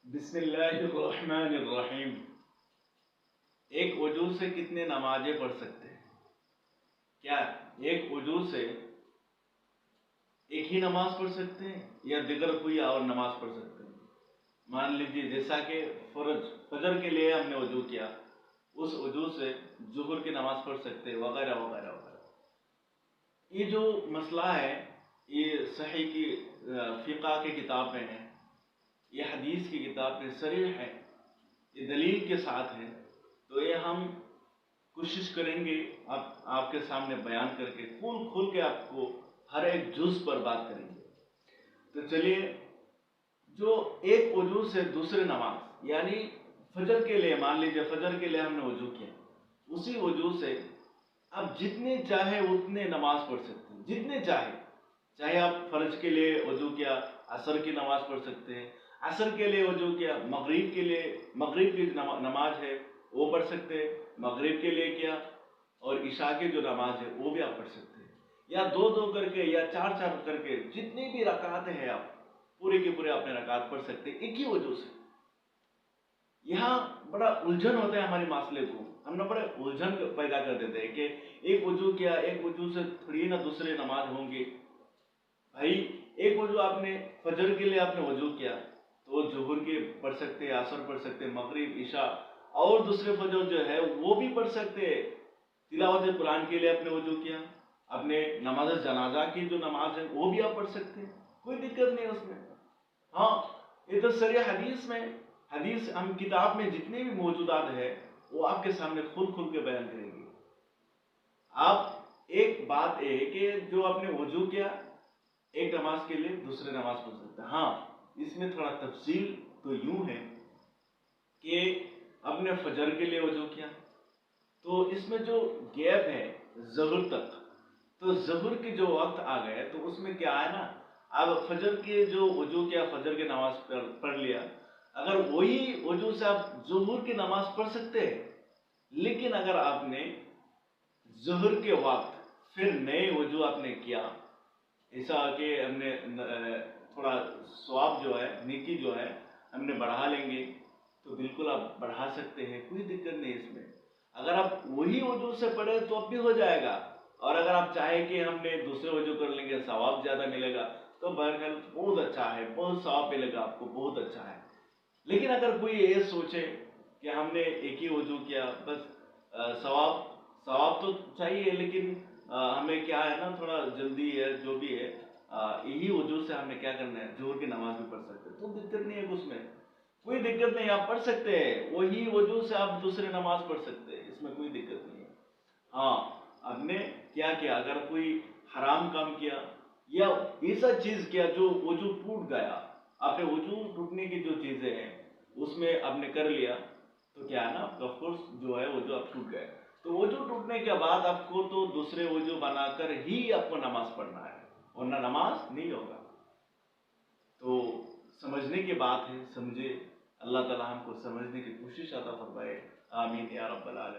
बिस्मिल्लाहिर्रहमानिर्रहीम। एक वजू से कितने नमाजें पढ़ सकते हैं? क्या एक वजू से एक ही नमाज पढ़ सकते हैं या दिगर कोई और नमाज पढ़ सकते हैं? मान लीजिए जैसा कि फजर के लिए हमने वजू किया, उस वजू से जुहर की नमाज पढ़ सकते हैं, वगैरह वगैरह वगैरह। ये जो मसला है ये सही की फ़िक़्ह की किताब में है, ये हदीस की किताब में सरीह है, ये दलील के साथ है। तो ये हम कोशिश करेंगे आपके सामने बयान करके खुल के आपको हर एक जुज़ पर बात करेंगे। तो चलिए, जो एक वजू से दूसरे नमाज यानी फजर के लिए, मान लीजिए फजर के लिए हमने वजू किया, उसी वजू से आप जितने चाहे उतने नमाज पढ़ सकते हैं, जितने चाहे आप फर्ज के लिए वजू किया, असर की नमाज पढ़ सकते हैं, असर के लिए वजू किया, मगरिब के लिए मगरिब की नमाज है वो पढ़ सकते हैं, मगरिब के लिए किया और इशा की जो नमाज है वो भी आप पढ़ सकते हैं, या दो दो करके या चार चार करके जितनी भी रकातें हैं आप पूरे के पूरे अपने रकात पढ़ सकते हैं एक ही वजू से। यहाँ बड़ा उलझन होता है हमारी मासले को, हम ना बड़े उलझन पैदा कर देते हैं कि एक वजू किया, एक वजू से थोड़ी ना दूसरे नमाज होंगे। भाई, एक वजू आपने फजर के लिए आपने वजू किया तो जुहर के पढ़ सकते हैं, असर पढ़ सकते हैं, मगरिब, इशा और दूसरे फजर जो है वो भी पढ़ सकते हैं। तिलावत कुरान के लिए आपने वजू किया, अपने नमाज जनाजा की जो नमाज है वो भी आप पढ़ सकते हैं, कोई दिक्कत नहीं है उसमें। हाँ, ये तो सरिया हदीस में, हदीस हम किताब में जितने भी मौजूदात है वो आपके सामने खुल के बयान करेंगे। आप एक बात है कि जो आपने वजू किया एक नमाज के लिए दूसरे नमाज पढ़ सकते हैं। हाँ, इसमें थोड़ा तफसील तो यूं है कि आपने फजर के लिए वजू किया तो इसमें जो गैप है ज़हर तक, तो ज़हर के जो वक्त आ गए तो उसमें क्या है ना, अब फजर के जो वजू किया, फजर की नमाज पढ़ लिया, अगर वही वजू से आप ज़हर की नमाज पढ़ सकते हैं, लेकिन अगर आपने ज़हर के वक्त फिर नए वजू आपने किया, ऐसा कि हमने थोड़ा सवाब जो है, नेकी जो है हमने बढ़ा लेंगे, तो बिल्कुल आप बढ़ा सकते हैं, कोई दिक्कत नहीं इसमें। अगर आप वही वजू से पढ़े तो अब भी हो जाएगा, और अगर आप चाहें कि हमने दूसरे वजू कर लेंगे, सवाब ज़्यादा मिलेगा, तो बहरहाल बहुत अच्छा है, बहुत सवाब मिलेगा आपको, बहुत अच्छा है। लेकिन अगर कोई ये सोचे कि हमने एक ही वजू किया, बस सवाब तो चाहिए, लेकिन हमें क्या है ना, थोड़ा जल्दी है, जो भी है, यही वजू से हमें क्या करना है, जोहर की नमाज भी पढ़ सकते हैं, तो दिक्कत नहीं है उसमें, कोई दिक्कत नहीं, आप पढ़ सकते हैं, वही वजू से आप दूसरे नमाज पढ़ सकते हैं, इसमें कोई दिक्कत नहीं है। हाँ, आपने क्या किया, अगर कोई हराम काम किया या ऐसा चीज किया जो वजू टूट गया, आपने वजू टूटने की जो चीजें हैं उसमें आपने कर लिया, तो क्या है ना, ऑफ कोर्स जो है वजू आप टूट गए, तो वजू टूटने के बाद आपको तो दूसरे वजू बनाकर ही आपको नमाज पढ़ना है, वरना नमाज नहीं होगा। तो समझने की बात है, समझे। अल्लाह ताला हमको समझने की कोशिश अता फरमाए। आमीन या रब्बल आलमीन।